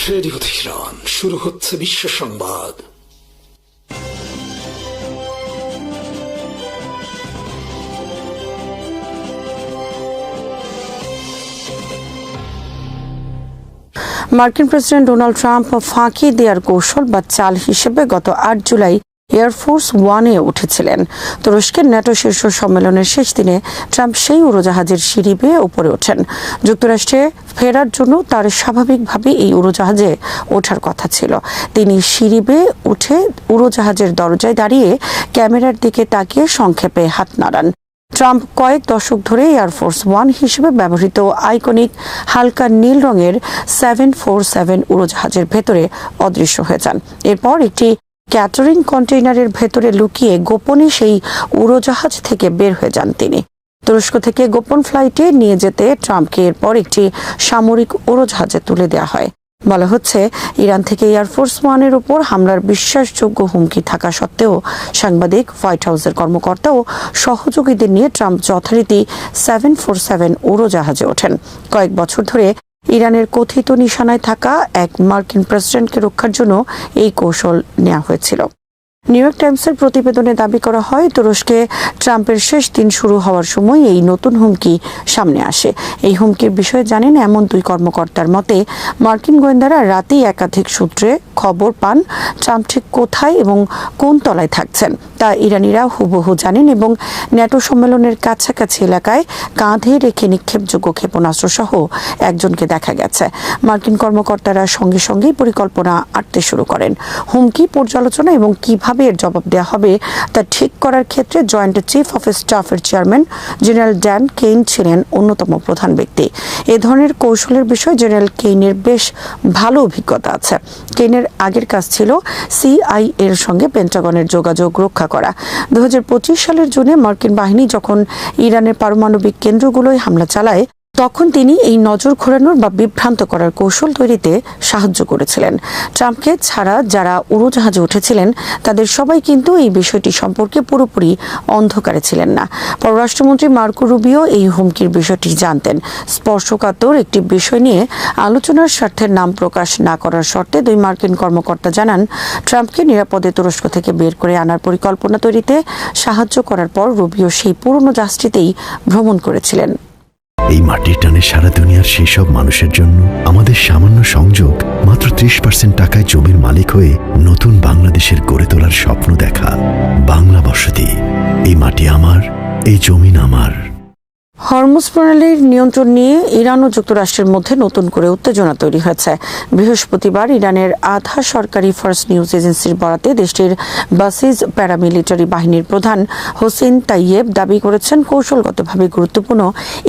Radio Tehran, শুরু হচ্ছে বিশ্ব সংবাদ। মার্কিন প্রেসিডেন্ট ডোনাল্ড ট্রাম্প ফাঁকি দেওয়ার কৌশল বা চাল হিসেবে গত ৮ জুলাই এয়ারফোর্স ওয়ানে উঠেছিলেন। তুরস্কের ন্যাটো শীর্ষ সম্মেলনের শেষ দিনে ট্রাম্প সেই উড়োজাহাজের সিঁড়ি বেয়ে উপরে ওঠেন। যুক্তরাষ্ট্রে ফেরার জন্য তার স্বাভাবিকভাবে এই উড়োজাহাজে ওঠার কথা ছিল। তিনি সিঁড়ি বেয়ে উঠে উড়োজাহাজের দরজায় দাঁড়িয়ে ক্যামেরার দিকে তাকিয়ে সংক্ষেপে হাত নাড়ান। ট্রাম্প কয়েক দশক ধরে এয়ারফোর্স ওয়ান হিসেবে ব্যবহৃত আইকনিক হালকা নীল রঙের 747 উড়োজাহাজের ভেতরে অদৃশ্য হয়ে যান। এরপর একটি ক্যাটারিং কন্টেইনারের ভেতরে লুকিয়ে গোপনে সেই উড়োজাহাজ থেকে বের হয়ে যান তিনি। তুরস্ক থেকে গোপন ফ্লাইটে নিয়ে যেতে ট্রাম্পকে এরপর একটি সামরিক উড়োজাহাজে তুলে দেওয়া হয়। বলা হচ্ছে, ইরান থেকে এয়ারফোর্স ওয়ানের উপর হামলার বিশ্বাসযোগ্য হুমকি থাকা সত্ত্বেও সাংবাদিক, হোয়াইট হাউসের কর্মকর্তা ও সহযোগীদের নিয়ে ট্রাম্প যথারীতি 747 উড়োজাহাজে ওঠেন। কয়েক বছর ধরে ইরানের কথিত নিশানায় থাকা এক মার্কিন প্রেসিডেন্টকে রক্ষার জন্য এই কৌশল নেওয়া হয়েছিল। নিউ ইয়র্ক টাইমসের প্রতিবেদনে দাবি করা হয়, তুরস্কে ট্রাম্পের শেষ দিন শুরু হওয়ার সময় এই নতুন হুমকি সামনে আসে। এই হুমকির বিষয়ে জানেন এমন দুই কর্মকর্তার মতে, মার্কিন গোয়েন্দারা রাতেই একাধিক সূত্রে খবর পান ট্রাম্প ঠিক কোথায় এবং কোন তলায় থাকছেন তা ইরানিরা হুবহু জানেন এবং ন্যাটো সম্মেলনের কাছাকাছি এলাকায় কাঁধে রেখে নিক্ষেপযোগ্য ক্ষেপণাস্ত্র সহ একজনকে দেখা গেছে। মার্কিন কর্মকর্তারা সঙ্গে সঙ্গেই পরিকল্পনা আঁটতে শুরু করেন। হুমকি পর্যালোচনা এবং কিভাবে এর জবাব দেওয়া হবে তা ঠিক করার ক্ষেত্রে জয়েন্ট চিফ অফ স্টাফের চেয়ারম্যান জেনারেল ড্যান কেইন ছিলেন অন্যতম প্রধান ব্যক্তি। এ ধরনের কৌশলের বিষয়ে জেনারেল কেইনের বেশ ভালো অভিজ্ঞতা আছে। কেইনের আগের কাজ ছিল সিআইএ এর সঙ্গে পেন্টাগনের যোগাযোগ রক্ষা করা। 2025 সালের জুনে মার্কিন বাহিনী যখন ইরানের পারমাণবিক কেন্দ্রগুলোয় হামলা চালায়, তখন তিনি এই নজর ঘোরানোর বা বিভ্রান্ত করার কৌশল তৈরিতে সাহায্য করেছিলেন। ট্রাম্পকে ছাড়া যারা উড়োজাহাজে উঠেছিলেন তাদের সবাই কিন্তু এই বিষয়টি সম্পর্কে পুরোপুরি অন্ধকারে ছিলেন না। পররাষ্ট্রমন্ত্রী মার্কো রুবিও এই হুমকির বিষয়টি জানতেন। স্পর্শকাতর একটি বিষয় নিয়ে আলোচনার স্বার্থের নাম প্রকাশ না করার শর্তে দুই মার্কিন কর্মকর্তা জানান, ট্রাম্পকে নিরাপদে তুরস্ক থেকে বের করে আনার পরিকল্পনা তৈরিতে সাহায্য করার পর রুবিও সেই পুরনো জাহাজটিতেই ভ্রমণ করেছিলেন। এই মাটির টানে সারা দুনিয়ার সেই সব মানুষের জন্য আমাদের সামান্য সংযোগ, মাত্র 30% টাকায় জমির মালিক হয়ে নতুন বাংলাদেশের গড়ে তোলার স্বপ্ন দেখা। বাংলা বসতি, এই মাটি আমার, এই জমিন আমার। হরমুজ প্রণালীর নিয়ন্ত্রণ নিয়ে ইরান ও যুক্তরাষ্ট্রের মধ্যে নতুন করে উত্তেজনা তৈরি হয়েছে। বৃহস্পতিবার ইরানের আধা সরকারি ফার্স্ট নিউজ এজেন্সির বরাতে দেশটির বাসিজ প্যারামিলিটারি বাহিনীর প্রধান হোসেন তাইয়েব দাবি করেছেন, কৌশলগতভাবে গুরুত্বপূর্ণ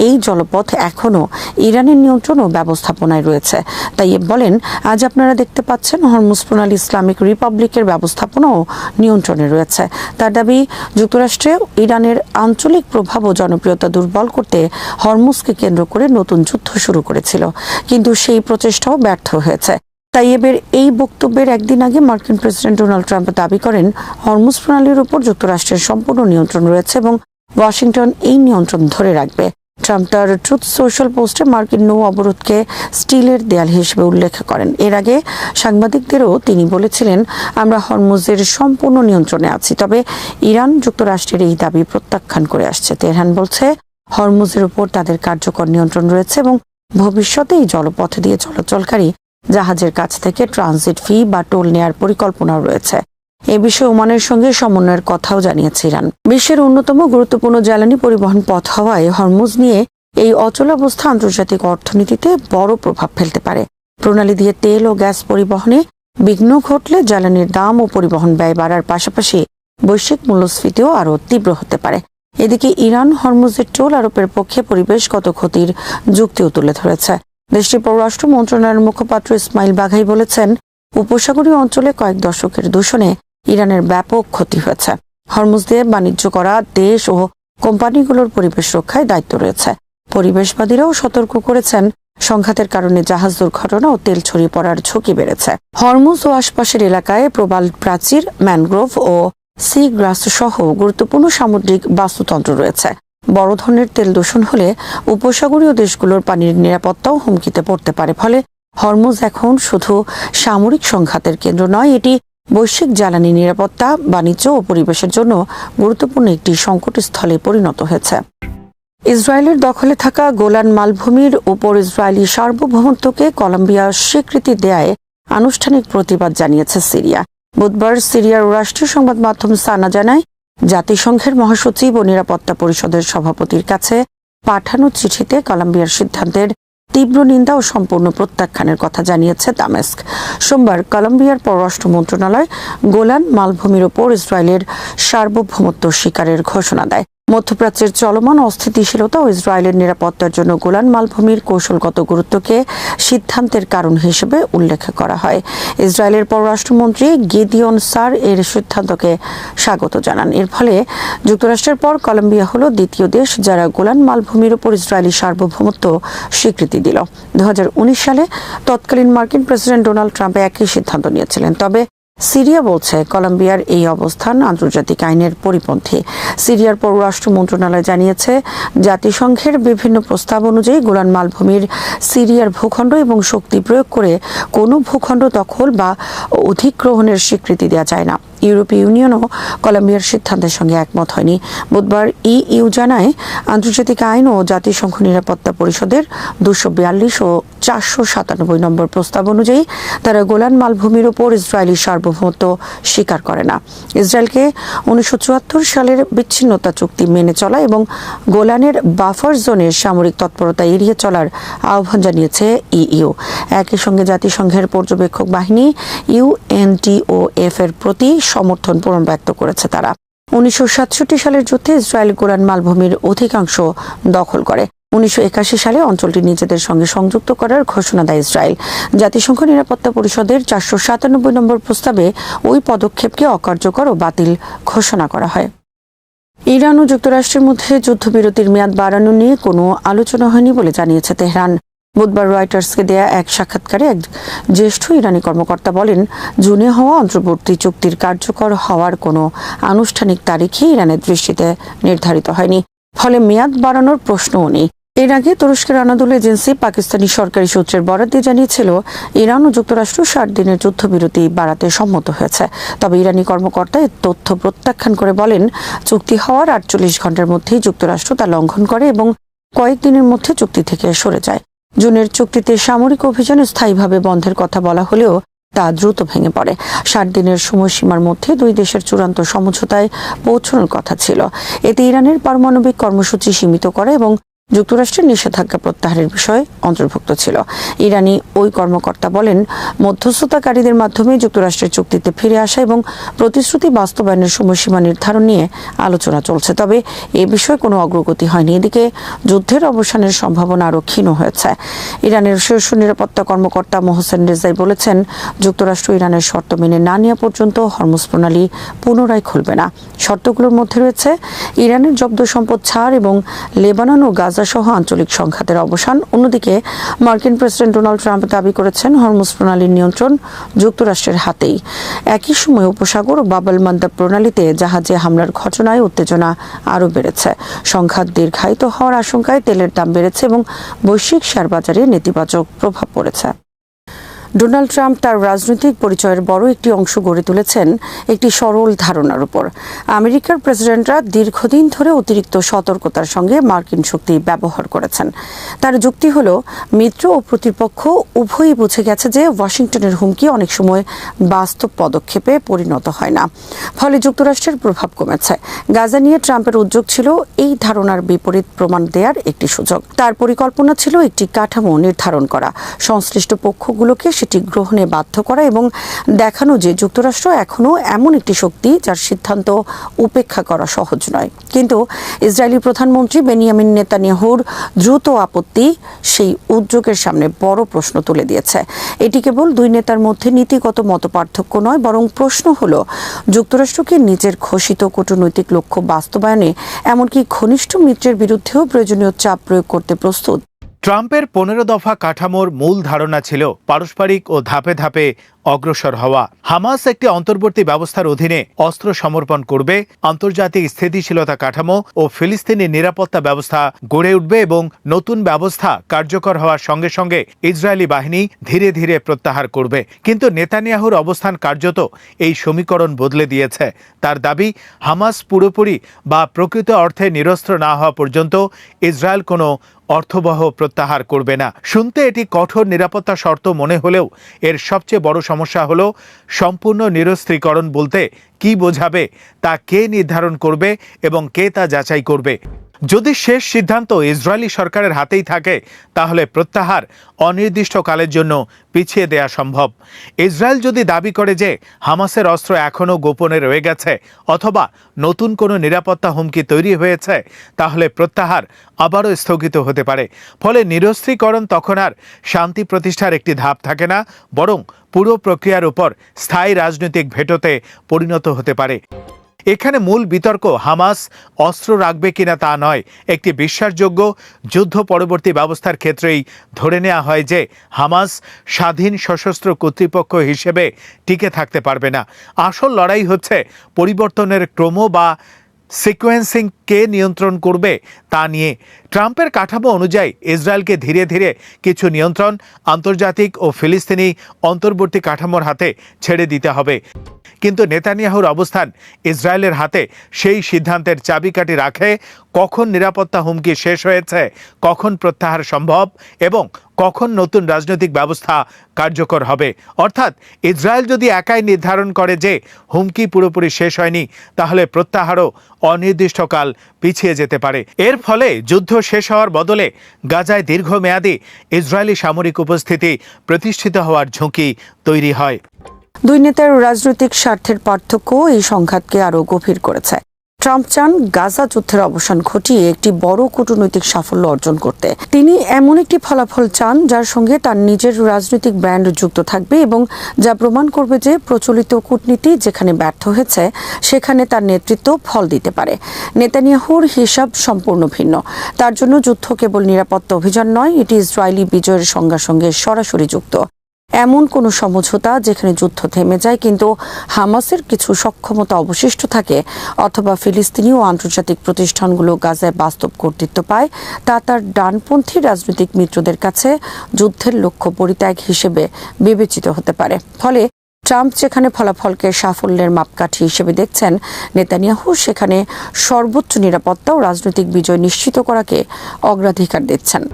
এই জলপথ এখনও ইরানের নিয়ন্ত্রণ ও ব্যবস্থাপনায় রয়েছে। তাইয়েব বলেন, আজ আপনারা দেখতে পাচ্ছেন হরমুজ প্রণালী ইসলামিক রিপাবলিকের ব্যবস্থাপনা ও নিয়ন্ত্রণে রয়েছে। তার দাবি, যুক্তরাষ্ট্রে ইরানের আঞ্চলিক প্রভাব ও জনপ্রিয়তা দুর্বল করতে হরমুজকে কেন্দ্র করে নতুন যুদ্ধ শুরু করেছিল, কিন্তু সেই প্রচেষ্টাও ব্যর্থ হয়েছে। তাইয়েবের এই বক্তব্যের একদিন আগে মার্কিন প্রেসিডেন্ট ডোনাল্ড ট্রাম্প দাবি করেন, হরমুজ প্রণালীর উপর যুক্তরাষ্ট্রের সম্পূর্ণ নিয়ন্ত্রণ রয়েছে এবং ওয়াশিংটন এই নিয়ন্ত্রণ ধরে রাখবে। ট্রাম্প তার ট্রুথ সোশ্যাল পোস্টে মার্কিন নৌ অবরোধকে স্টিলের দেয়াল হিসেবে উল্লেখ করেন। এর আগে সাংবাদিকদেরও তিনি বলেছিলেন, আমরা হরমুজের সম্পূর্ণ নিয়ন্ত্রণে আছি। তবে ইরান যুক্তরাষ্ট্রের এই দাবি প্রত্যাখ্যান করে আসছে। তেহরান বলছে, হরমুজের উপর তাদের কার্যকর নিয়ন্ত্রণ রয়েছে এবং ভবিষ্যতে এই জলপথ দিয়ে চলাচলকারী জাহাজের কাছ থেকে ট্রানজিট ফি বা টোল নেয়ার পরিকল্পনাও রয়েছে। এ বিষয়ে ওমানের সঙ্গে সমন্বয়ের কথাও জানিয়েছে ইরান। বিশ্বের অন্যতম গুরুত্বপূর্ণ জ্বালানি পরিবহন পথ হওয়ায় হরমুজ নিয়ে এই অচলাবস্থা আন্তর্জাতিক অর্থনীতিতে বড় প্রভাব ফেলতে পারে। প্রণালী দিয়ে তেল ও গ্যাস পরিবহনে বিঘ্ন ঘটলে জ্বালানির দাম ও পরিবহন ব্যয় বাড়ার পাশাপাশি বৈশ্বিক মূল্যস্ফীতিও আরও তীব্র হতে পারে। এদিকে ইরান হরমুজের টোল আরোপের পক্ষে পরিবেশগত ক্ষতির যুক্তিও তুলে ধরেছে। দেশটির পররাষ্ট্র মন্ত্রণালয়ের মুখপাত্র ইসমাইল বাঘাই বলেছেন, উপসাগরীয় অঞ্চলে কয়েক দশকের দূষণে ইরানের ব্যাপক ক্ষতি হয়েছে। হরমুজ দিয়ে বাণিজ্য করা দেশ ও কোম্পানিগুলোর পরিবেশ রক্ষায় দায়িত্ব রয়েছে। পরিবেশবাদীরাও সতর্ক করেছেন, সংঘাতের কারণে জাহাজ দুর্ঘটনা ও তেল ছড়িয়ে পড়ার ঝুঁকি বেড়েছে। হরমুজ ও আশপাশের এলাকায় প্রবাল প্রাচীর, ম্যানগ্রোভ ও সি গ্রাস সহ গুরুত্বপূর্ণ সামুদ্রিক বাস্তুতন্ত্র রয়েছে। বড় ধরনের তেল দূষণ হলে উপসাগরীয় দেশগুলোর পানির নিরাপত্তাও হুমকিতে পড়তে পারে। ফলে হরমুজ এখন শুধু সামরিক সংঘাতের কেন্দ্র নয়, এটি বৈশ্বিক জ্বালানি নিরাপত্তা, বাণিজ্য ও পরিবেশের জন্য গুরুত্বপূর্ণ একটি সংকটস্থলে পরিণত হয়েছে। ইসরায়েলের দখলে থাকা গোলান মালভূমির উপর ইসরায়েলি সার্বভৌমত্বকে কলম্বিয়া স্বীকৃতি দেয়ায় আনুষ্ঠানিক প্রতিবাদ জানিয়েছে সিরিয়া। বুধবার সিরিয়ার রাষ্ট্রীয় সংবাদ মাধ্যম সানা জানায়, জাতিসংঘের মহাসচিব ও নিরাপত্তা পরিষদের সভাপতির কাছে পাঠানো চিঠিতে কলম্বিয়ার সিদ্ধান্তের তীব্র নিন্দা ও সম্পূর্ণ প্রত্যাখ্যানের কথা জানিয়েছে দামেস্ক। সোমবার কলম্বিয়ার পররাষ্ট্র মন্ত্রণালয় গোলান মালভূমির ওপর ইসরায়েলের সার্বভৌমত্ব স্বীকারের ঘোষণা দেয়। মধ্যপ্রাচ্যের চলমান অস্থিতিশীলতা ও ইসরায়েলের নিরাপত্তার জন্য গোলান মালভূমির কৌশলগত গুরুত্বকে সিদ্ধান্তের কারণ হিসেবে উল্লেখ করা হয়। ইসরায়েলের পররাষ্ট্রমন্ত্রী গিদিয়ন সার এর সিদ্ধান্তকে স্বাগত জানান। এর ফলে যুক্তরাষ্ট্রের পর কলম্বিয়া হল দ্বিতীয় দেশ যারা গোলান মালভূমির উপর ইসরায়েলি সার্বভৌমত্ব স্বীকৃতি দিল। 2019 সালে তৎকালীন মার্কিন প্রেসিডেন্ট ডোনাল্ড ট্রাম্প একই সিদ্ধান্ত নিয়েছিলেন। তবে সিরিয়া বলছে কলম্বিয়ার এই অবস্থান আন্তর্জাতিক আইনের পরিপন্থী। সিরিয়ার পররাষ্ট্র মন্ত্রণালয় জানিয়েছে, জাতিসংঘের বিভিন্ন প্রস্তাব অনুযায়ী গোলান মালভূমির সিরিয়ার ভূখণ্ড এবং শক্তি প্রয়োগ করে কোনো ভূখণ্ড দখল বা অধিগ্রহণের স্বীকৃতি দেওয়া যায় না। ইউরোপীয় ইউনিয়নও কলম্বিয়ার সিদ্ধান্তের সঙ্গে একমত হয়নি। বুধবার ইইউ জানায়, আন্তর্জাতিক আইন ও জাতিসংঘ নিরাপত্তা পরিষদের 242 ও 497 নম্বর প্রস্তাব অনুযায়ী তারা গোলান মালভূমির ওপর ইসরায়েলি সার্বভৌমত্ব স্বীকার করে না। ইসরায়েলকে 1974 সালের বিচ্ছিন্নতা চুক্তি মেনে চলা এবং গোলানের বাফার জোনের সামরিক তৎপরতা এড়িয়ে চলার আহ্বান জানিয়েছে ইইউ। একই সঙ্গে জাতিসংঘের পর্যবেক্ষক বাহিনী ইউএনটিওএফ এর প্রতি সমর্থন পূরণ ব্যক্ত করেছে তারা। 1967 সালের যুদ্ধে ইসরায়েল গোলান মালভূমির অধিকাংশ দখল করে। 1981 সালে অঞ্চলটি নিজেদের সঙ্গে সংযুক্ত করার ঘোষণা দেয় ইসরায়েল। জাতিসংঘ নিরাপত্তা পরিষদের 497 নম্বর প্রস্তাবে ওই পদক্ষেপকে অকার্যকর ও বাতিল ঘোষণা করা হয়। ইরান ও যুক্তরাষ্ট্রের মধ্যে যুদ্ধবিরতির মেয়াদ বাড়ানো নিয়ে কোনো আলোচনা হয়নি বলে জানিয়েছে তেহরান। বুধবার রয়টার্সকে দেয়া এক সাক্ষাৎকারে এক জ্যেষ্ঠ ইরানি কর্মকর্তা বলেন, জুনে হওয়া অন্তর্বর্তী চুক্তির কার্যকর হওয়ার কোনো আনুষ্ঠানিক তারিখই ইরানের দৃষ্টিতে নির্ধারিত হয়নি, ফলে মেয়াদ বাড়ানোর প্রশ্নও নেই। এর আগে তুরস্কের আনাদোলু এজেন্সি পাকিস্তানি সরকারি সূত্রের বরাত দিয়ে জানিয়েছিল, ইরান ও যুক্তরাষ্ট্র 60 দিনের যুদ্ধবিরতি বাড়াতে সম্মত হয়েছে। তবে ইরানি কর্মকর্তা এর তথ্য প্রত্যাখ্যান করে বলেন, চুক্তি হওয়ার 48 ঘণ্টার মধ্যেই যুক্তরাষ্ট্র তা লঙ্ঘন করে এবং কয়েকদিনের মধ্যে চুক্তি থেকে সরে যায়। জুনের চুক্তিতে সামরিক অভিযান স্থায়ীভাবে বন্ধের কথা বলা হলেও তা দ্রুত ভেঙে পড়ে। 60 দিনের সময়সীমার মধ্যে দুই দেশের চূড়ান্ত সমঝোতায় পৌঁছানোর কথা ছিল। এতে ইরানের পারমাণবিক কর্মসূচি সীমিত করা এবং যুক্তরাষ্ট্রের নিষেধাজ্ঞা প্রত্যাহারের বিষয় অন্তর্ভুক্ত ছিল। ইরানি ওই কর্মকর্তা বলেন, মধ্যস্থতাকারীদের মাধ্যমে যুক্তরাষ্ট্রের চুক্তিতে ফিরে আসা এবং প্রতিশ্রুতি বাস্তবায়নের সময়সীমা নির্ধারণ নিয়ে আলোচনা চলছে। তবে এ বিষয়ে কোনো অগ্রগতি হয়নি। এদিকে যুদ্ধের অবসানের সম্ভাবনা আরও ক্ষীণ হয়েছে। ইরানের শীর্ষ নিরাপত্তা কর্মকর্তা মোহসেন রেজাই বলেছেন, যুক্তরাষ্ট্র ইরানের শর্ত মেনে না নেওয়া পর্যন্ত হরমুজ প্রণালী পুনরায় খুলবে না। শর্তগুলোর মধ্যে রয়েছে ইরানের জব্দ সম্পদ ছাড় এবং লেবানন ও গাজা সহ আঞ্চলিক সংঘাতের অবসান। অন্যদিকে মার্কিন প্রেসিডেন্ট ডোনাল্ড ট্রাম্প দাবি করেছেন, হরমুজ প্রণালীর নিয়ন্ত্রণ যুক্তরাষ্ট্রের হাতেই। একই সময় উপসাগর ও বাব আল মান্দাব প্রণালীতে জাহাজে হামলার ঘটনায় উত্তেজনা আরও বেড়েছে। সংঘাত দীর্ঘায়িত হওয়ার আশঙ্কায় তেলের দাম বেড়েছে এবং বৈশ্বিক শেয়ার বাজারে নেতিবাচক প্রভাব পড়েছে। ডোনাল্ড ট্রাম্প তার রাজনৈতিক পরিচয়ের বড় একটি অংশ গড়ে তুলেছেন একটি সরল ধারণার উপর। আমেরিকার প্রেসিডেন্টরা দীর্ঘদিন ধরে অতিরিক্ত সতর্কতার সঙ্গে মার্কিন শক্তি ব্যবহার করেছেন। তার যুক্তি হল, মিত্র ও প্রতিপক্ষ উভয়ই বুঝে গেছে যে ওয়াশিংটনের হুমকি অনেক সময় বাস্তব পদক্ষেপে পরিণত হয় না, ফলে যুক্তরাষ্ট্রের প্রভাব কমেছে। গাজা নিয়ে ট্রাম্পের উদ্যোগ ছিল এই ধারণার বিপরীত প্রমাণ দেওয়ার একটি সুযোগ। তার পরিকল্পনা ছিল একটি কাঠামো নির্ধারণ করা, সংশ্লিষ্ট পক্ষগুলোকে সেটি গ্রহণে বাধ্য করা এবং দেখানো যে যুক্তরাষ্ট্র এখনও এমন একটি শক্তি যার সিদ্ধান্ত উপেক্ষা করা সহজ নয়। কিন্তু ইসরায়েলি প্রধানমন্ত্রী বেনিয়ামিন নেতানিয়াহুর দ্রুত আপত্তি সেই উদ্যোগের সামনে বড় প্রশ্ন তুলে দিয়েছে। এটি কেবল দুই নেতার মধ্যে নীতিগত মতপার্থক্য নয়, বরং প্রশ্ন হল, যুক্তরাষ্ট্রকে নিজের ঘোষিত কূটনৈতিক লক্ষ্য বাস্তবায়নে এমনকি ঘনিষ্ঠ মিত্রের বিরুদ্ধেও প্রয়োজনীয় চাপ প্রয়োগ করতে প্রস্তুত। ট্রাম্পের 15 দফা কাঠামোর মূল ধারণা ছিল পারস্পরিক ও ধাপে ধাপে অগ্রসর হওয়া। হামাস একটি অন্তর্বর্তী ব্যবস্থার অধীনে অস্ত্র সমর্পণ করবে, আন্তর্জাতিক স্থিতিশীলতা কাঠামো ও ফিলিস্তিনি নিরাপত্তা ব্যবস্থা গড়ে উঠবে এবং নতুন ব্যবস্থা কার্যকর হওয়ার সঙ্গে সঙ্গে ইসরায়েলি বাহিনী ধীরে ধীরে প্রত্যাহার করবে। কিন্তু নেতানিয়াহুর অবস্থান কার্যত এই সমীকরণ বদলে দিয়েছে। তার দাবি, হামাস পুরোপুরি বা প্রকৃত অর্থে নিরস্ত্র না হওয়া পর্যন্ত ইসরায়েল কোনো অর্থবহ প্রত্যাহার করবে না। শুনতে এটি কঠোর নিরাপত্তা শর্ত মনে হলেও এর সবচেয়ে বড় সমস্যা হলো সম্পূর্ণ নিরস্ত্রীকরণ বলতে কি বোঝাবে তা কে নির্ধারণ করবে এবং কে তা যাচাই করবে। যদি শেষ সিদ্ধান্ত ইসরায়েলি সরকারের হাতেই থাকে তাহলে প্রত্যাহার অনির্দিষ্টকালের জন্য পিছিয়ে দেয়া সম্ভব। ইসরায়েল যদি দাবি করে যে হামাসের অস্ত্র এখনও গোপনে রয়ে গেছে অথবা নতুন কোনো নিরাপত্তা হুমকি তৈরি হয়েছে, তাহলে প্রত্যাহার আবারও স্থগিত হতে পারে। ফলে নিরস্ত্রীকরণ তখন আর শান্তি প্রতিষ্ঠার একটি ধাপ থাকে না, বরং পুরো প্রক্রিয়ার উপর স্থায়ী রাজনৈতিক ভেটোতে পরিণত হতে পারে। এখানে মূল বিতর্ক হামাস অস্ত্র রাখবে কিনা তা নয়। একটি বিশ্বাসযোগ্য যুদ্ধ পরবর্তী ব্যবস্থার ক্ষেত্রেই ধরে নেওয়া হয় যে হামাস স্বাধীন সশস্ত্র কর্তৃপক্ষ হিসেবে টিকে থাকতে পারবে না। আসল লড়াই হচ্ছে পরিবর্তনের ক্রম বা সিকোয়েন্সিং কে নিয়ন্ত্রণ করবে তা নিয়ে। ট্রাম্পের কাঠামো অনুযায়ী ইসরায়েলকে ধীরে ধীরে কিছু নিয়ন্ত্রণ আন্তর্জাতিক ও ফিলিস্তিনি অন্তর্বর্তী কাঠামোর হাতে ছেড়ে দিতে হবে। কিন্তু নেতানিয়াহুর অবস্থান ইসরায়েলের হাতে সেই সিদ্ধান্তের চাবিকাঠি রাখে কখন নিরাপত্তা হুমকি শেষ হয়েছে, কখন প্রত্যাহার সম্ভব এবং কখন নতুন রাজনৈতিক ব্যবস্থা কার্যকর হবে। অর্থাৎ ইসরায়েল যদি একাই নির্ধারণ করে যে হুমকি পুরোপুরি শেষ হয়নি, তাহলে প্রত্যাহারও অনির্দিষ্টকাল পিছিয়ে যেতে পারে। এর ফলে যুদ্ধ শেষ হওয়ার বদলে গাজায় দীর্ঘমেয়াদী ইসরায়েলি সামরিক উপস্থিতি প্রতিষ্ঠিত হওয়ার ঝুঁকি তৈরি হয়। দুই নেতার রাজনৈতিক স্বার্থের পার্থক্য এই সংঘাতকে আরও গভীর করেছে। ট্রাম্প চান গাজা যুদ্ধের অবসান ঘটিয়ে একটি বড় কূটনৈতিক সাফল্য অর্জন করতে। তিনি এমন একটি ফলাফল চান যার সঙ্গে তার নিজের রাজনৈতিক ব্র্যান্ড যুক্ত থাকবে এবং যা প্রমাণ করবে যে প্রচলিত কূটনীতি যেখানে ব্যর্থ হয়েছে সেখানে তার নেতৃত্ব ফল দিতে পারে। নেতানিয়াহুর হিসাব সম্পূর্ণ ভিন্ন। তার জন্য যুদ্ধ কেবল নিরাপত্তা অভিযান নয়, এটি ইসরায়েলি বিজয়ের সংজ্ঞার সঙ্গে সরাসরি যুক্ত। এমন কোনো সমঝোতা যেখানে যুদ্ধ থেমে যায় কিন্তু হামাসের কিছু সক্ষমতা অবশিষ্ট থাকে, অথবা ফিলিস্তিনি ও আন্তর্জাতিক প্রতিষ্ঠানগুলো গাজায় বাস্তব কর্তৃত্ব পায়, তা তার ডানপন্থী রাজনৈতিক মিত্রদের কাছে যুদ্ধের লক্ষ্য পরিত্যাগ হিসেবে বিবেচিত হতে পারে। ফলে ট্রাম্প যেখানে ফলাফলকে সাফল্যের মাপকাঠি হিসেবে দেখছেন, নেতানিয়াহু সেখানে সর্বোচ্চ নিরাপত্তা ও রাজনৈতিক বিজয় নিশ্চিত করাকে অগ্রাধিকার দিচ্ছেন।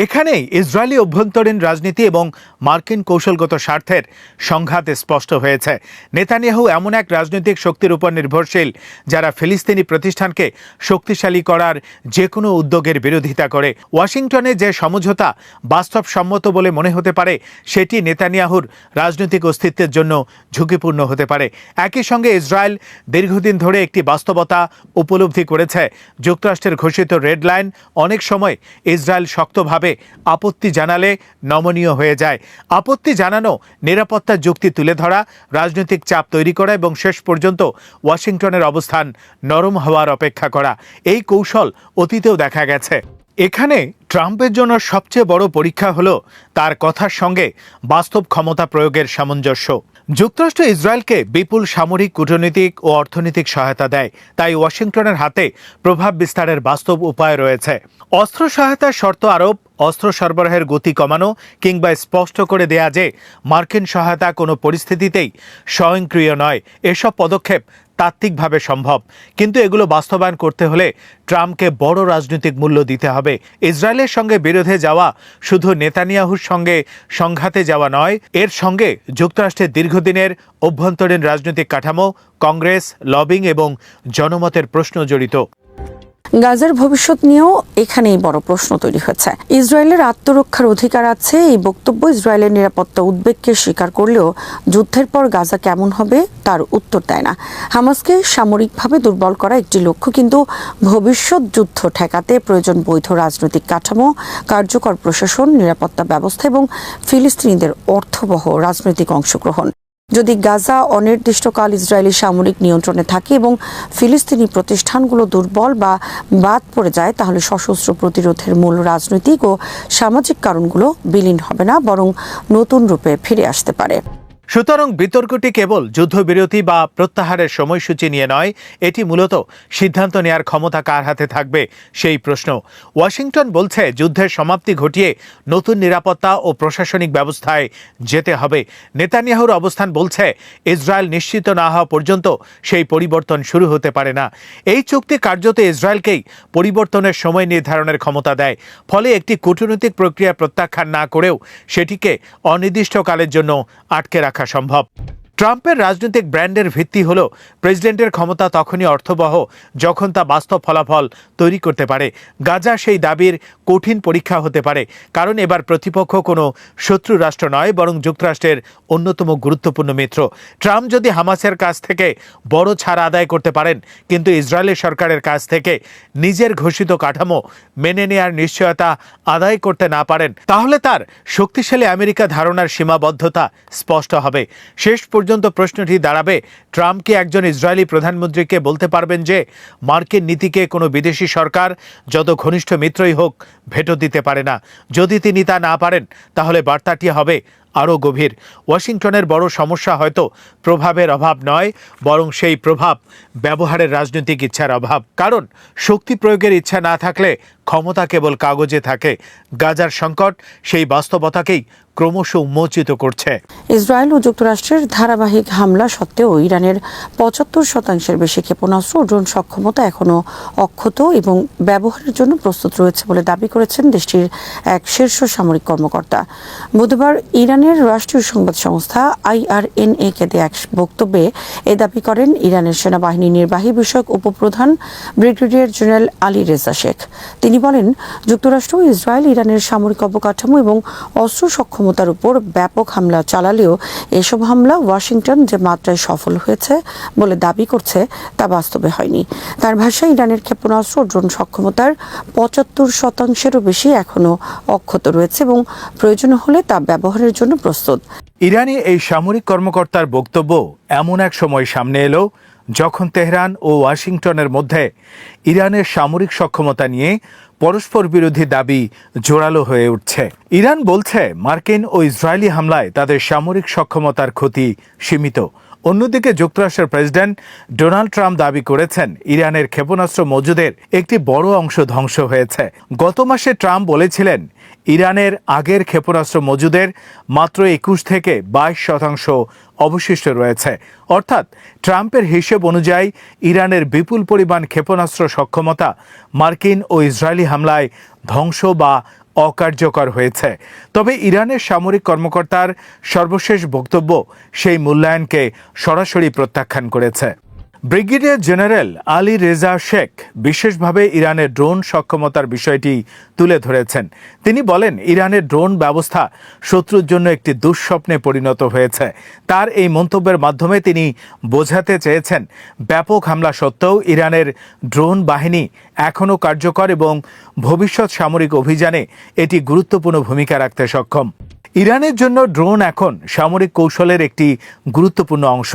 এখানেই ইসরায়েলি অভ্যন্তরীণ রাজনীতি এবং মার্কিন কৌশলগত স্বার্থের সংঘাত স্পষ্ট হয়েছে। নেতানিয়াহু এমন এক রাজনৈতিক শক্তির উপর নির্ভরশীল যারা ফিলিস্তিনি প্রতিষ্ঠানকে শক্তিশালী করার যে কোনো উদ্যোগের বিরোধিতা করে। ওয়াশিংটনে যে সমঝোতা বাস্তবসম্মত বলে মনে হতে পারে, সেটি নেতানিয়াহুর রাজনৈতিক অস্তিত্বের জন্য ঝুঁকিপূর্ণ হতে পারে। একই সঙ্গে ইসরায়েল দীর্ঘদিন ধরে একটি বাস্তবতা উপলব্ধি করেছে। যুক্তরাষ্ট্রের ঘোষিত রেড লাইন অনেক সময় ইসরায়েল শক্তভাবে আপত্তি জানালে নমনীয় হয়ে যায়। আপত্তি জানানো, নিরাপত্তা যুক্তি তুলে ধরা, রাজনৈতিক চাপ তৈরি করা এবং শেষ পর্যন্ত ওয়াশিংটনের অবস্থান নরম হওয়ার অপেক্ষা করা, এই কৌশল অতীতেও দেখা গেছে। এখানে ট্রাম্পের জন্য সবচেয়ে বড় পরীক্ষা হলো তার কথার সঙ্গে বাস্তব ক্ষমতা প্রয়োগের সামঞ্জস্য। যুক্তরাষ্ট্র ইসরায়েলকে বিপুল সামরিক, কূটনৈতিক ও অর্থনৈতিক সহায়তা দেয়, তাই ওয়াশিংটনের হাতে প্রভাব বিস্তারের বাস্তব উপায় রয়েছে। অস্ত্র সহায়তার শর্ত আরোপ, অস্ত্র সরবরাহের গতি কমানো কিংবা স্পষ্ট করে দেয়া যে মার্কিন সহায়তা কোনো পরিস্থিতিতেই স্বয়ংক্রিয় নয়, এসব পদক্ষেপ তাত্ত্বিকভাবে সম্ভব, কিন্তু এগুলো বাস্তবায়ন করতে হলে ট্রাম্পকে বড় রাজনৈতিক মূল্য দিতে হবে। ইসরায়েলের সঙ্গে বিরোধে যাওয়া শুধু নেতানিয়াহুর সঙ্গে সংঘাতে যাওয়া নয়, এর সঙ্গে যুক্তরাষ্ট্রের দীর্ঘদিনের অভ্যন্তরীণ রাজনৈতিক কাঠামো, কংগ্রেস, লবিং এবং জনমতের প্রশ্ন জড়িত। গাজার ভবিষ্যৎ নিয়েও এখানেই বড় প্রশ্ন তৈরি হয়েছে। ইসরায়েলের আত্মরক্ষার অধিকার আছে, এই বক্তব্য ইসরায়েলের নিরাপত্তা উদ্বেগকে স্বীকার করলেও যুদ্ধের পর গাজা কেমন হবে তার উত্তর দেয় না। হামাসকে সামরিকভাবে দুর্বল করা একটি লক্ষ্য, কিন্তু ভবিষ্যৎ যুদ্ধ ঠেকাতে প্রয়োজন বৈধ রাজনৈতিক কাঠামো, কার্যকর প্রশাসন, নিরাপত্তা ব্যবস্থা এবং ফিলিস্তিনিদের অর্থবহ রাজনৈতিক অংশগ্রহণ। যদি গাজা অনির্দিষ্টকাল ইসরায়েলি সামরিক নিয়ন্ত্রণে থাকে এবং ফিলিস্তিনি প্রতিষ্ঠানগুলো দুর্বল বা বাদ পড়ে যায়, তাহলে সশস্ত্র প্রতিরোধের মূল রাজনৈতিক ও সামাজিক কারণগুলো বিলীন হবে না, বরং নতুন রূপে ফিরে আসতে পারে। সুতরাং বিতর্কটি কেবল যুদ্ধবিরতি বা প্রত্যাহারের সময়সূচি নিয়ে নয়, এটি মূলত সিদ্ধান্ত নেয়ার ক্ষমতা কার হাতে থাকবে সেই প্রশ্ন। ওয়াশিংটন বলছে যুদ্ধের সমাপ্তি ঘটিয়ে নতুন নিরাপত্তা ও প্রশাসনিক ব্যবস্থায় যেতে হবে। নেতানিয়াহুর অবস্থান বলছে ইসরায়েল নিশ্চিত না হওয়া পর্যন্ত সেই পরিবর্তন শুরু হতে পারে না। এই চুক্তি কার্যত ইসরায়েলকেই পরিবর্তনের সময় নির্ধারণের ক্ষমতা দেয়। ফলে একটি কূটনৈতিক প্রক্রিয়া প্রত্যাখ্যান না করেও সেটিকে অনির্দিষ্টকালের জন্য আটকে রাখা সম্ভব। ট্রাম্পের রাজনৈতিক ব্র্যান্ডের ভিত্তি হল প্রেসিডেন্টের ক্ষমতা তখনই অর্থবহ যখন তা বাস্তব ফলাফল তৈরি করতে পারে। গাজা সেই দাবির কঠিন পরীক্ষা হতে পারে, কারণ এবার প্রতিপক্ষ কোনো শত্রু রাষ্ট্র নয়, বরং যুক্তরাষ্ট্রের অন্যতম গুরুত্বপূর্ণ মিত্র। ট্রাম্প যদি হামাসের কাছ থেকে বড় ছাড় আদায় করতে পারেন, কিন্তু ইসরায়েলের সরকারের কাছ থেকে নিজের ঘোষিত কাঠামো মেনে নেয়ার নিশ্চয়তা আদায় করতে না পারেন, তাহলে তার শক্তিশালী আমেরিকা ধারণার সীমাবদ্ধতা স্পষ্ট হবে। শেষ পর্যন্ত প্রশ্নটি দাঁড়াবে, ট্রাম্প কি একজন ইসরায়েলি প্রধানমন্ত্রীকে বলতে পারবেন যে মার্কিন নীতিকে কোনো বিদেশি সরকার যত ঘনিষ্ঠ মিত্রই হোক ভেটো দিতে পারে না? যদি তিনি তা না পারেন, তাহলে বার্তাটি হবে আরও গভীর। ওয়াশিংটনের বড় সমস্যা হয়তো প্রভাবের অভাব নয়, বরং সেই প্রভাব ব্যবহারের রাজনৈতিক ইচ্ছার অভাব। কারণ শক্তি প্রয়োগের ইচ্ছা না থাকলে ক্ষমতা কেবল কাগজে থাকে। গাজার সংকট সেই বাস্তবতাকেই ক্রমশ উন্মোচিত করছে। ইসরায়েল ও যুক্তরাষ্ট্রের ধারাবাহিক হামলা সত্ত্বেও ইরানের ৭৫% বেশি ক্ষেপণাস্ত্র ও ড্রোন সক্ষমতা এখনও অক্ষত এবং ব্যবহারের জন্য প্রস্তুত রয়েছে বলে দাবি করেছেন দেশটির এক শীর্ষ সামরিক কর্মকর্তা। বুধবার ইরানের রাষ্ট্রীয় সংবাদ সংস্থা IRNA-কে দেয়া এক বক্তব্যে এ দাবি করেন ইরানের সেনাবাহিনী নির্বাহী বিষয়ক উপপ্রধান ব্রিগেডিয়ার জেনারেল আলী রেজা শেখ। তিনি বলেন, যুক্তরাষ্ট্র ও ইসরায়েল ইরানের সামরিক অবকাঠামো এবং অস্ত্র সক্ষমতার উপর ব্যাপক হামলা চালালেও এসব হামলা ওয়াশিংটন যে মাত্রায় সফল হয়েছে বলে দাবি করছে তা বাস্তবে হয়নি। তার ভাষায় ইরানের ক্ষেপণাস্ত্র ও ড্রোন সক্ষমতার ৭৫%-এরও বেশি এখনও অক্ষত রয়েছে এবং প্রয়োজন হলে তা ব্যবহারের জন্য প্রস্তুত। ইরানি এই সামরিক কর্মকর্তার বক্তব্য এমন এক সময় সামনে এলো যখন তেহরান ও ওয়াশিংটনের মধ্যে ইরানের সামরিক সক্ষমতা নিয়ে পরস্পর বিরোধী দাবি জোরালো হয়ে উঠছে। ইরান বলছে মার্কিন ও ইসরায়েলি হামলায় তাদের সামরিক সক্ষমতার ক্ষতি সীমিত। অন্যদিকে যুক্তরাষ্ট্রের প্রেসিডেন্ট ডোনাল্ড ট্রাম্প দাবি করেছেন ইরানের ক্ষেপণাস্ত্র মজুদের একটি বড় অংশ ধ্বংস হয়েছে। গত মাসে ট্রাম্প বলেছিলেন ইরানের আগের ক্ষেপণাস্ত্র মজুদের মাত্র ২১ থেকে ২২% অবশিষ্ট রয়েছে। অর্থাৎ ট্রাম্পের হিসেব অনুযায়ী ইরানের বিপুল পরিমাণ ক্ষেপণাস্ত্র সক্ষমতা মার্কিন ও ইসরায়েলি হামলায় ধ্বংস বা অকার্যকর হয়েছে। তবে ইরানের সামরিক কর্মকর্তার সর্বশেষ বক্তব্য সেই মূল্যায়নকে সরাসরি প্রত্যাখ্যান করেছে। ব্রিগেডিয়ার জেনারেল আলী রেজা শেখ বিশেষভাবে ইরানের ড্রোন সক্ষমতার বিষয়টি তুলে ধরেছেন। তিনি বলেন, ইরানের ড্রোন ব্যবস্থা শত্রুর জন্য একটি দুঃস্বপ্নে পরিণত হয়েছে। তার এই মন্তব্যের মাধ্যমে তিনি বোঝাতে চেয়েছেন ব্যাপক হামলা সত্ত্বেও ইরানের ড্রোন বাহিনী এখনও কার্যকর এবং ভবিষ্যৎ সামরিক অভিযানে এটি গুরুত্বপূর্ণ ভূমিকা রাখতে সক্ষম। ইরানের জন্য ড্রোন এখন সামরিক কৌশলের একটি গুরুত্বপূর্ণ অংশ।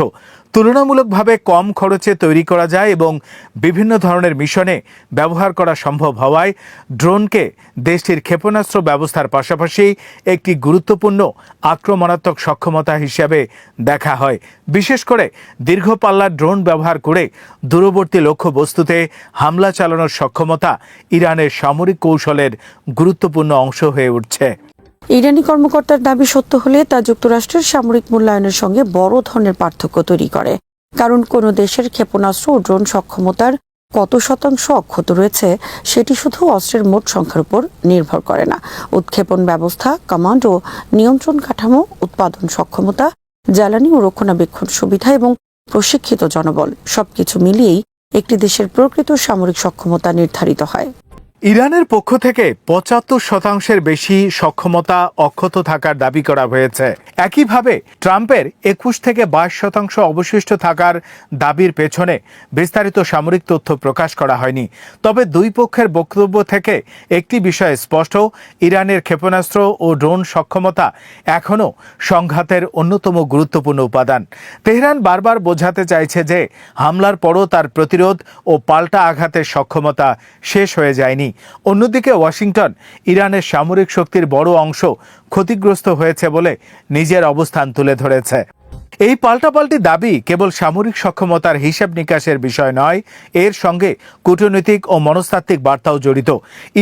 তুলনামূলকভাবে কম খরচে তৈরি করা যায় এবং বিভিন্ন ধরনের মিশনে ব্যবহার করা সম্ভব হওয়ায় ড্রোনকে দেশটির ক্ষেপণাস্ত্র ব্যবস্থার পাশাপাশি একটি গুরুত্বপূর্ণ আক্রমণাত্মক সক্ষমতা হিসেবে দেখা হয়। বিশেষ করে দীর্ঘ পাল্লার ড্রোন ব্যবহার করে দূরবর্তী লক্ষ্যবস্তুতে হামলা চালানোর সক্ষমতা ইরানের সামরিক কৌশলের গুরুত্বপূর্ণ অংশ হয়ে উঠছে। ইরানি কর্মকর্তার দাবি সত্য হলে তা যুক্তরাষ্ট্রের সামরিক মূল্যায়নের সঙ্গে বড় ধরনের পার্থক্য তৈরি করে। কারণ কোনো দেশের ক্ষেপণাস্ত্র ও ড্রোন সক্ষমতার কত শতাংশ অক্ষত রয়েছে সেটি শুধু অস্ত্রের মোট সংখ্যার উপর নির্ভর করে না। উৎক্ষেপণ ব্যবস্থা, কমান্ড ও নিয়ন্ত্রণ কাঠামো, উৎপাদন সক্ষমতা, জ্বালানি ও রক্ষণাবেক্ষণ সুবিধা এবং প্রশিক্ষিত জনবল সবকিছু মিলিয়েই একটি দেশের প্রকৃত সামরিক সক্ষমতা নির্ধারিত হয়। ইরানের পক্ষ থেকে ৭৫%-এর বেশি সক্ষমতা অক্ষত থাকার দাবি করা হয়েছে। একইভাবে ট্রাম্পের ২১ থেকে ২২% অবশিষ্ট থাকার দাবির পেছনে বিস্তারিত সামরিক তথ্য প্রকাশ করা হয়নি। তবে দুই পক্ষের বক্তব্য থেকে একটি বিষয় স্পষ্ট, ইরানের ক্ষেপণাস্ত্র ও ড্রোন সক্ষমতা এখনও সংঘাতের অন্যতম গুরুত্বপূর্ণ উপাদান। তেহরান বারবার বোঝাতে চাইছে যে হামলার পরও তার প্রতিরোধ ও পাল্টা আঘাতের সক্ষমতা শেষ হয়ে যায়নি। অন্যদিকে ওয়াশিংটন ইরানের সামরিক শক্তির বড় অংশ ক্ষতিগ্রস্ত হয়েছে বলে নিজের অবস্থান তুলে ধরেছে। এই পাল্টাপাল্টি দাবি কেবল সামরিক সক্ষমতার হিসাব নিকাশের বিষয় নয়, এর সঙ্গে কূটনৈতিক ও মনস্তাত্ত্বিক বার্তাও জড়িত।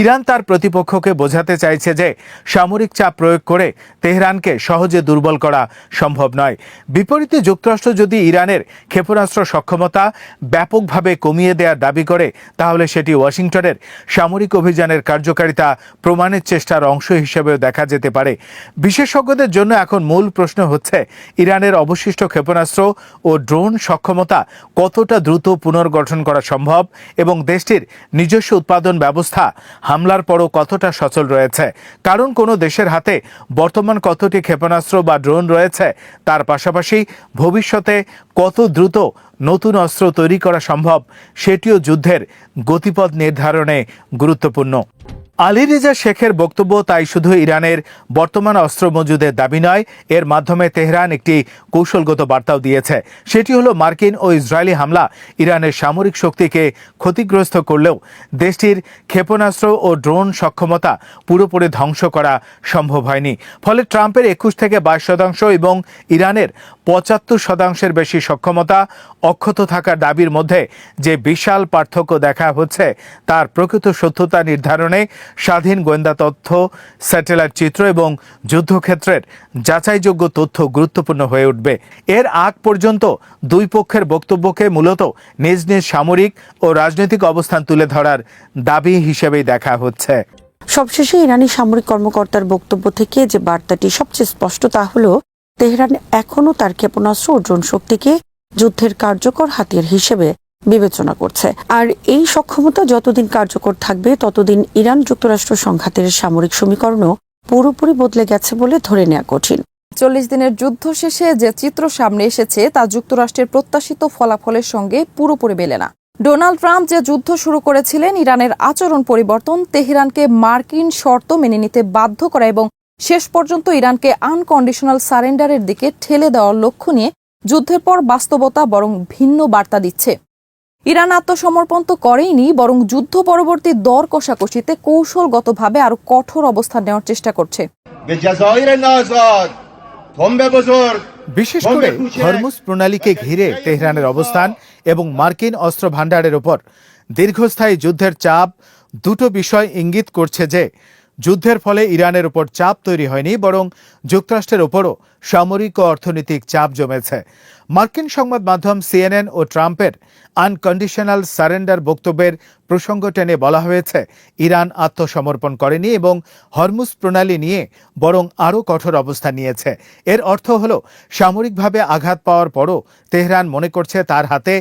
ইরান তার প্রতিপক্ষকে বোঝাতে চাইছে যে সামরিক চাপ প্রয়োগ করে তেহরানকে সহজে দুর্বল করা সম্ভব নয়। বিপরীতে যুক্তরাষ্ট্র যদি ইরানের ক্ষেপণাস্ত্র সক্ষমতা ব্যাপকভাবে কমিয়ে দেওয়ার দাবি করে, তাহলে সেটি ওয়াশিংটনের সামরিক অভিযানের কার্যকারিতা প্রমাণের চেষ্টার অংশ হিসেবেও দেখা যেতে পারে। বিশেষজ্ঞদের জন্য এখন মূল প্রশ্ন হচ্ছে, ইরানের অবশিষ্ট ক্ষেপণাস্ত্র ও ড্রোন সক্ষমতা কতটা দ্রুত পুনর্গঠন করা সম্ভব এবং দেশটির নিজস্ব উৎপাদন ব্যবস্থা হামলার পরও কতটা সচল রয়েছে। কারণ কোনো দেশের হাতে বর্তমান কতটি ক্ষেপণাস্ত্র বা ড্রোন রয়েছে, তার পাশাপাশি ভবিষ্যতে কত দ্রুত নতুন অস্ত্র তৈরি করা সম্ভব, সেটিও যুদ্ধের গতিপথ নির্ধারণে গুরুত্বপূর্ণ। আলী রেজা শেখের বক্তব্য তাই শুধু ইরানের বর্তমান অস্ত্র মজুদের দাবি নয়, এর মাধ্যমে তেহরান একটি কৌশলগত বার্তাও দিয়েছে। সেটি হলো, মার্কিন ও ইসরায়েলি হামলা ইরানের সামরিক শক্তিকে ক্ষতিগ্রস্ত করলেও দেশটির ক্ষেপণাস্ত্র ও ড্রোন সক্ষমতা পুরোপুরি ধ্বংস করা সম্ভব হয়নি। ফলে ট্রাম্পের 21 থেকে 22% এবং ইরানের 75% বেশি সক্ষমতা অক্ষত থাকার দাবির মধ্যে যে বিশাল পার্থক্য দেখা হচ্ছে, তার প্রকৃত সত্যতা নির্ধারণে স্বাধীন গোয়েন্দা তথ্য, স্যাটেলাইট চিত্র এবং যুদ্ধক্ষেত্রের যাচাইযোগ্য তথ্য গুরুত্বপূর্ণ হয়ে উঠবে। এর আগ পর্যন্ত দুই পক্ষের বক্তব্যকে মূলত নিজ নিজ সামরিক ও রাজনৈতিক অবস্থান তুলে ধরার দাবি হিসেবেই দেখা হচ্ছে। সবশেষে ইরানি সামরিক কর্মকর্তার বক্তব্য থেকে যে বার্তাটি সবচেয়ে স্পষ্ট, তা হলো তেহরান এখনও তার ক্ষেপণাস্ত্র ও ড্রোন শক্তিকে যুদ্ধের কার্যকর হাতিয়ার হিসেবে বিবেচনা করছে। আর এই সক্ষমতা যতদিন কার্যকর থাকবে, ততদিন ইরান যুক্তরাষ্ট্র সংঘাতের সামরিক সমীকরণও পুরোপুরি বদলে গেছে বলে ধরে নেওয়া কঠিন। 40 দিনের যুদ্ধ শেষে যে চিত্র সামনে এসেছে, তা যুক্তরাষ্ট্রের প্রত্যাশিত ফলাফলের সঙ্গে পুরোপুরি মেলে না। ডোনাল্ড ট্রাম্প যে যুদ্ধ শুরু করেছিলেন, ইরানের আচরণ পরিবর্তন, তেহরানকে মার্কিন শর্ত মেনে নিতে বাধ্য করা এবং শেষ পর্যন্ত ইরানকে আনকন্ডিশনাল সারেন্ডারের দিকে ঠেলে দেওয়ার লক্ষ্য নিয়ে যুদ্ধের পর বাস্তবতা বরং ভিন্ন বার্তা দিচ্ছে। ইরান আত্মসমর্পণ তো করেইনি, বরং যুদ্ধ পরবর্তী দর কষাকষিতে কৌশলগতভাবে আরো কঠোর অবস্থান নেওয়ার চেষ্টা করছে। বিশেষ করে হরমুজ প্রণালীকে ঘিরে তেহরানের অবস্থান এবং মার্কিন অস্ত্র ভাণ্ডারের ওপর দীর্ঘস্থায়ী যুদ্ধের চাপ দুটো বিষয় ইঙ্গিত করছে যে যুদ্ধের ফলে ইরানের উপর চাপ তৈরি হয়নি, বরং যুক্তরাষ্ট্রের ওপরও সামরিক ও অর্থনৈতিক চাপ জমেছে। মার্কিন সংবাদ মাধ্যম সিএনএন ও ট্রাম্পের আনকন্ডিশনাল সারেন্ডার বক্তব্যের প্রসঙ্গ টেনে বলা হয়েছে, ইরান আত্মসমর্পণ করেনি এবং হরমুজ প্রণালী নিয়ে বরং আরও কঠোর অবস্থান নিয়েছে। এর অর্থ হল, সামরিকভাবে আঘাত পাওয়ার পরও তেহরান মনে করছে তার হাতে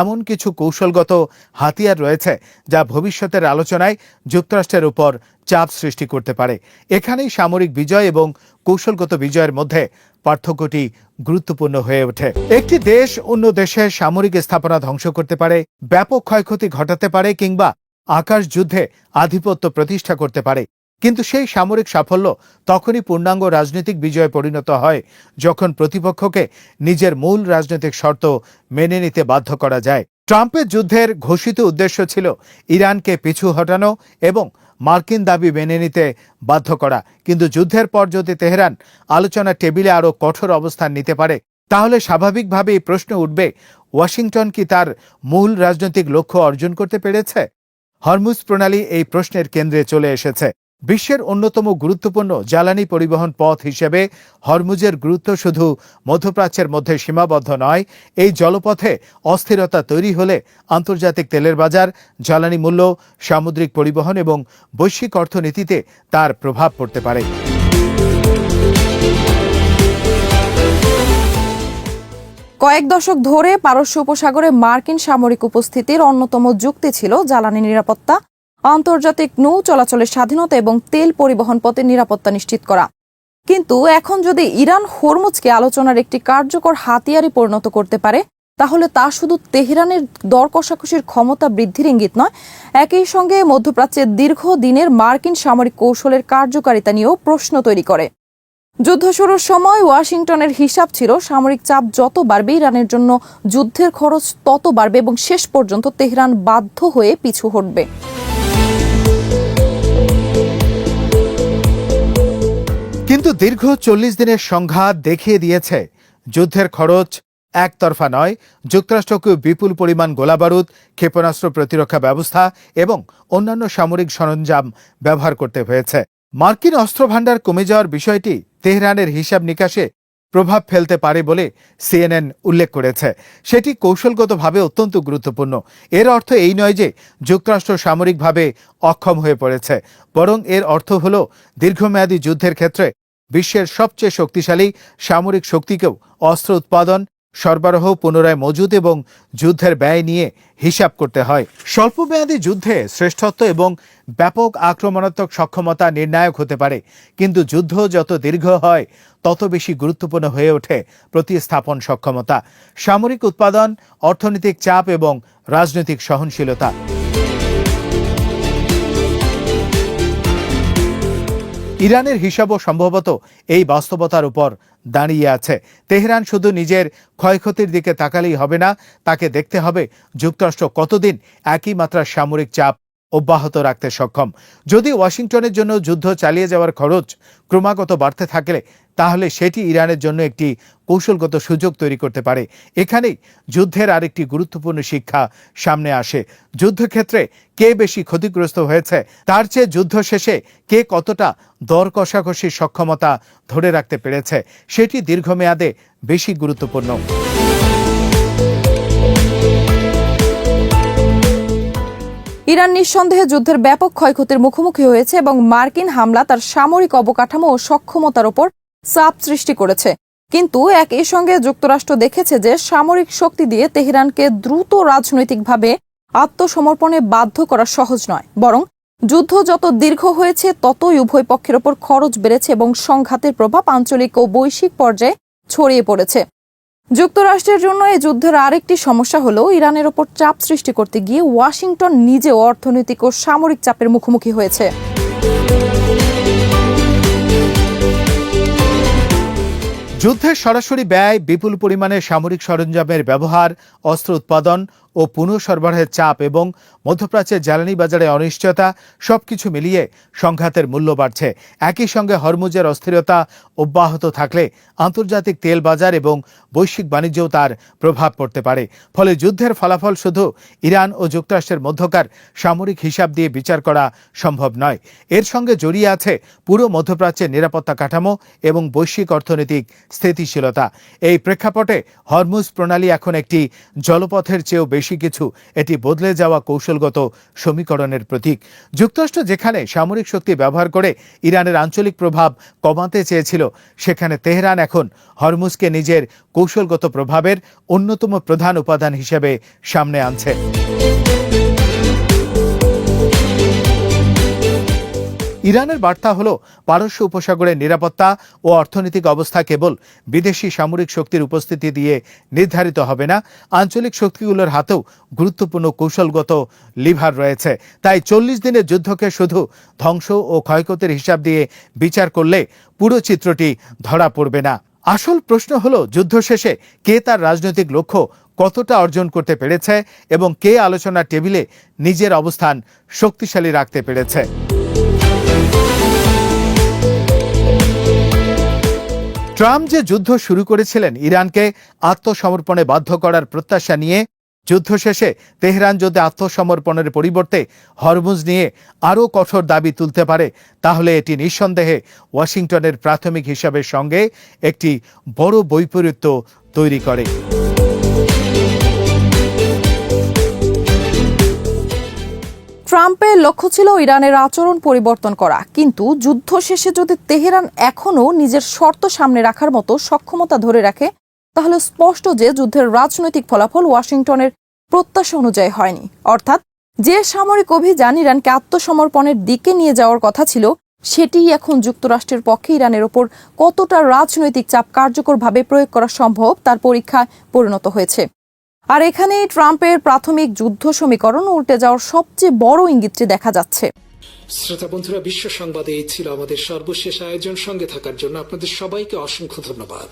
এমন কিছু কৌশলগত হাতিয়ার রয়েছে যা ভবিষ্যতের আলোচনায় যুক্তরাষ্ট্রের উপর চাপ সৃষ্টি করতে পারে। এখানেই সামরিক বিজয় এবং কৌশলগত বিজয়ের মধ্যে পার্থক্যটি গুরুত্বপূর্ণ হয়ে ওঠে। একটি দেশ অন্য দেশের সামরিক স্থাপনা ধ্বংস করতে পারে, ব্যাপক ক্ষয়ক্ষতি ঘটাতে পারে কিংবা আকাশ যুদ্ধে আধিপত্য প্রতিষ্ঠা করতে পারে, কিন্তু সেই সামরিক সাফল্য তখনই পূর্ণাঙ্গ রাজনৈতিক বিজয়ে পরিণত হয় যখন প্রতিপক্ষকে নিজের মূল রাজনৈতিক শর্ত মেনে নিতে বাধ্য করা যায়। ট্রাম্পের যুদ্ধের ঘোষিত উদ্দেশ্য ছিল ইরানকে পিছু হটানো এবং মার্কিন দাবি মেনে নিতে বাধ্য করা, কিন্তু যুদ্ধের পর যদি তেহরান আলোচনার টেবিলে আরও কঠোর অবস্থান নিতে পারে, তাহলে স্বাভাবিকভাবেই প্রশ্ন উঠবে, ওয়াশিংটন কি তার মূল রাজনৈতিক লক্ষ্য অর্জন করতে পেরেছে? হরমুজ প্রণালী এই প্রশ্নের কেন্দ্রে চলে এসেছে। বিশ্বের অন্যতম গুরুত্বপূর্ণ জ্বালানি পরিবহন পথ হিসেবে হরমুজের গুরুত্ব শুধু মধ্যপ্রাচ্যের মধ্যে সীমাবদ্ধ নয়। এই জলপথে অস্থিরতা তৈরি হলে আন্তর্জাতিক তেলের বাজার, জ্বালানি মূল্য, সামুদ্রিক পরিবহন এবং বৈশ্বিক অর্থনীতিতে তার প্রভাব পড়তে পারে। কয়েক দশক ধরে পারস্য উপসাগরে মার্কিন সামরিক উপস্থিতির অন্যতম যুক্তি ছিল জ্বালানি নিরাপত্তা, আন্তর্জাতিক নৌ চলাচলের স্বাধীনতা এবং তেল পরিবহন পথের নিরাপত্তা নিশ্চিত করা। কিন্তু এখন যদি ইরান হরমুজকে আলোচনার একটি কার্যকর হাতিয়ারে পরিণত করতে পারে, তাহলে তা শুধু তেহরানের দর কষাকষির ক্ষমতা বৃদ্ধির ইঙ্গিত নয়, একই সঙ্গে মধ্যপ্রাচ্যের দীর্ঘদিনের মার্কিন সামরিক কৌশলের কার্যকারিতা নিয়েও প্রশ্ন তৈরি করে। যুদ্ধ শুরুর সময় ওয়াশিংটনের হিসাব ছিল, সামরিক চাপ যত বাড়বে ইরানের জন্য যুদ্ধের খরচ তত বাড়বে এবং শেষ পর্যন্ত তেহরান বাধ্য হয়ে পিছু হটবে। কিন্তু দীর্ঘ 40 দিনের সংঘাত দেখিয়ে দিয়েছে যুদ্ধের খরচ একতরফা নয়, যুক্তরাষ্ট্রকে বিপুল পরিমাণ গোলাবারুদ, ক্ষেপণাস্ত্র প্রতিরক্ষা ব্যবস্থা এবং অন্যান্য সামরিক সরঞ্জাম ব্যবহার করতে হয়েছে। মার্কিন অস্ত্রভাণ্ডার কমে যাওয়ার বিষয়টি তেহরানের হিসাব নিকাশে প্রভাব ফেলতে পারে বলে সিএনএন উল্লেখ করেছে। সেটি কৌশলগতভাবে অত্যন্ত গুরুত্বপূর্ণ। এর অর্থ এই নয় যে যুক্তরাষ্ট্র সামরিকভাবে অক্ষম হয়ে পড়েছে, বরং এর অর্থ হল দীর্ঘমেয়াদী যুদ্ধের ক্ষেত্রে বিশ্বের সবচেয়ে শক্তিশালী সামরিক শক্তিকেও অস্ত্র উৎপাদন, সরবরাহ, পুনরায় মজুত এবং যুদ্ধের ব্যয় নিয়ে হিসাব করতে হয়। স্বল্পমেয়াদী যুদ্ধে শ্রেষ্ঠত্ব এবং ব্যাপক আক্রমণাত্মক সক্ষমতা নির্ণায়ক হতে পারে, কিন্তু যুদ্ধ যত দীর্ঘ হয় তত বেশি গুরুত্বপূর্ণ হয়ে ওঠে প্রতিস্থাপন সক্ষমতা, সামরিক উৎপাদন, অর্থনৈতিক চাপ এবং রাজনৈতিক সহনশীলতা। ইরানের হিসাবও সম্ভবত এই বাস্তবতার উপর দাঁড়িয়ে আছে। তেহরান শুধু নিজের ক্ষয়ক্ষতির দিকে তাকালেই হবে না, তাকে দেখতে হবে যুক্তরাষ্ট্র কতদিন একই মাত্রার সামরিক চাপ অব্যাহত রাখতে সক্ষম। যদি ওয়াশিংটনের জন্য যুদ্ধ চালিয়ে যাওয়ার খরচ ক্রমাগত বাড়তে থাকলে তাহলে সেটি ইরানের জন্য একটি কৌশলগত সুযোগ তৈরি করতে পারে। এখানেই যুদ্ধের আরেকটি গুরুত্বপূর্ণ শিক্ষা সামনে আসে। যুদ্ধক্ষেত্রে কে বেশি ক্ষতিগ্রস্ত হয়েছে তার চেয়ে যুদ্ধ শেষে কে কতটা দর কষাকষির সক্ষমতা ধরে রাখতে পেরেছে সেটি দীর্ঘমেয়াদে বেশি গুরুত্বপূর্ণ। ইরান নিঃসন্দেহে যুদ্ধের ব্যাপক ক্ষয়ক্ষতির মুখোমুখি হয়েছে এবং মার্কিন হামলা তার সামরিক অবকাঠামো ও সক্ষমতার উপর চাপ সৃষ্টি করেছে। কিন্তু একই সঙ্গে যুক্তরাষ্ট্র দেখেছে যে সামরিক শক্তি দিয়ে তেহরানকে দ্রুত রাজনৈতিকভাবে আত্মসমর্পণে বাধ্য করা সহজ নয়, বরং যুদ্ধ যত দীর্ঘ হয়েছে ততই উভয় পক্ষের ওপর খরচ বেড়েছে এবং সংঘাতের প্রভাব আঞ্চলিক ও বৈশ্বিক পর্যায়ে ছড়িয়ে পড়েছে। যুক্তরাষ্ট্রের জন্য এই যুদ্ধের আরেকটি সমস্যা হলো ইরানের ওপর চাপ সৃষ্টি করতে গিয়ে ওয়াশিংটন নিজেও অর্থনৈতিক ও সামরিক চাপের মুখোমুখি হয়েছে। যুদ্ধের সরাসরি ব্যয়, বিপুল পরিমাণে সামরিক সরঞ্জামের ব্যবহার, অস্ত্র উৎপাদন ও পুনঃসরবরাহের চাপ এবং মধ্যপ্রাচ্যের জ্বালানি বাজারে অনিশ্চয়তা সবকিছু মিলিয়ে সংঘাতের মূল্য বাড়ছে। একই সঙ্গে হরমুজের অস্থিরতা অব্যাহত থাকলে আন্তর্জাতিক তেল বাজার এবং বৈশ্বিক বাণিজ্যেও তার প্রভাব পড়তে পারে। ফলে যুদ্ধের ফলাফল শুধু ইরান ও যুক্তরাষ্ট্রের মধ্যকার সামরিক হিসাব দিয়ে বিচার করা সম্ভব নয়। এর সঙ্গে জড়িয়ে আছে পুরো মধ্যপ্রাচ্যের নিরাপত্তা কাঠামো এবং বৈশ্বিক অর্থনৈতিক স্থিতিশীলতা। এই প্রেক্ষাপটে হরমুজ প্রণালী এখন একটি জলপথের চেয়েও বেশি কিছু, এটি বদলে যাওয়া কৌশলগত সমীকরণের প্রতীক। যুক্তরাষ্ট্র যেখানে সামরিক শক্তি ব্যবহার করে ইরানের আঞ্চলিক প্রভাব কমাতে চেয়েছিল, সেখানে তেহরান এখন হরমুজকে নিজের কৌশলগত প্রভাবের অন্যতম প্রধান উপাদান হিসেবে সামনে আনছে। ইরানের বার্তা হল পারস্য উপসাগরের নিরাপত্তা ও অর্থনৈতিক অবস্থা কেবল বিদেশি সামরিক শক্তির উপস্থিতি দিয়ে নির্ধারিত হবে না, আঞ্চলিক শক্তিগুলোর হাতেও গুরুত্বপূর্ণ কৌশলগত লিভার রয়েছে। তাই 40 দিনের যুদ্ধকে শুধু ধ্বংস ও ক্ষয়ক্ষতির হিসাব দিয়ে বিচার করলে পুরো চিত্রটি ধরা পড়বে না। আসল প্রশ্ন হল যুদ্ধ শেষে কে তার রাজনৈতিক লক্ষ্য কতটা অর্জন করতে পেরেছে এবং কে আলোচনার টেবিলে নিজের অবস্থান শক্তিশালী রাখতে পেরেছে। ট্রাম্প যে যুদ্ধ শুরু করেছিলেন ইরানকে আত্মসমর্পণে বাধ্য করার প্রত্যাশা নিয়ে, যুদ্ধ শেষে তেহরান যদি আত্মসমর্পণের পরিবর্তে হরমুজ নিয়ে আরও কঠোর দাবি তুলতে পারে তাহলে এটি নিঃসন্দেহে ওয়াশিংটনের প্রাথমিক হিসাবের সঙ্গে একটি বড় বৈপরীত্য তৈরি করে। ট্রাম্পের লক্ষ্য ছিল ইরানের আচরণ পরিবর্তন করা, কিন্তু যুদ্ধ শেষে যদি তেহরান এখনও নিজের শর্ত সামনে রাখার মতো সক্ষমতা ধরে রাখে তাহলে স্পষ্ট যে যুদ্ধের রাজনৈতিক ফলাফল ওয়াশিংটনের প্রত্যাশা অনুযায়ী হয়নি। অর্থাৎ যে সামরিক অভিযান ইরানকে আত্মসমর্পণের দিকে নিয়ে যাওয়ার কথা ছিল সেটিই এখন যুক্তরাষ্ট্রের পক্ষে ইরানের ওপর কতটা রাজনৈতিক চাপ কার্যকরভাবে প্রয়োগ করা সম্ভব তার পরীক্ষায় পরিণত হয়েছে। আর এখানেই ট্রাম্পের প্রাথমিক যুদ্ধ সমীকরণ উল্টে যাওয়ার সবচেয়ে বড় ইঙ্গিতটি দেখা যাচ্ছে। শ্রোতা বন্ধুরা, বিশ্ব সংবাদে এই ছিল আমাদের সর্বশেষ আয়োজন। সঙ্গে থাকার জন্য আপনাদের সবাইকে অসংখ্য ধন্যবাদ।